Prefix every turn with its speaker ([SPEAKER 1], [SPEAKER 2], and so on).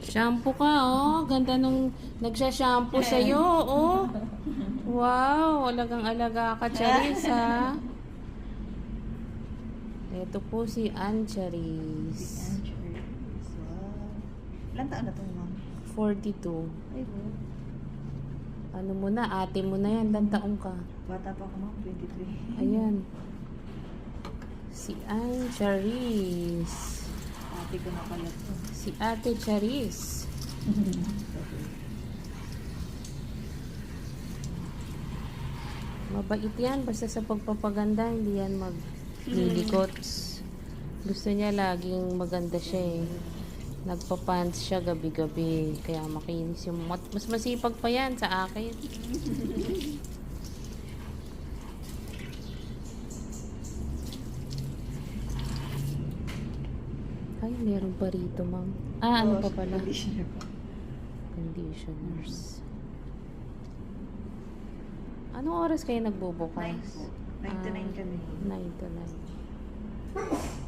[SPEAKER 1] Shampoo ka, oh. Ganda nung nagsha-shampoo sa'yo, oh. Wow, alagang-alaga ka, Charis, ha? Ito po si Ann Charis.
[SPEAKER 2] Wow. Ilan taon na ito, ma'am?
[SPEAKER 1] 42.
[SPEAKER 2] Ay, wow.
[SPEAKER 1] Ano mo na, ate mo na yan. Ilang taong ka?
[SPEAKER 2] Bata pa ako, ma'am. 23.
[SPEAKER 1] Ayan. Si Ann Charis.
[SPEAKER 2] Ate ko na pala ito.
[SPEAKER 1] Si Ate Charis. Mabait yan. Basta sa pagpapaganda, hindi yan maglilikots. Gusto niya laging maganda siya eh. Nagpapants siya gabi-gabi. Kaya makinis yung mas masipag pa yan sa akin. Ay, meron pa rito, ma'am. Ah, ano pa pala?
[SPEAKER 2] Conditioner pa.
[SPEAKER 1] Conditioners. Anong oras kayo nagbubukas?
[SPEAKER 2] 9 po. 9 to 9 kami.
[SPEAKER 1] 9 to 9.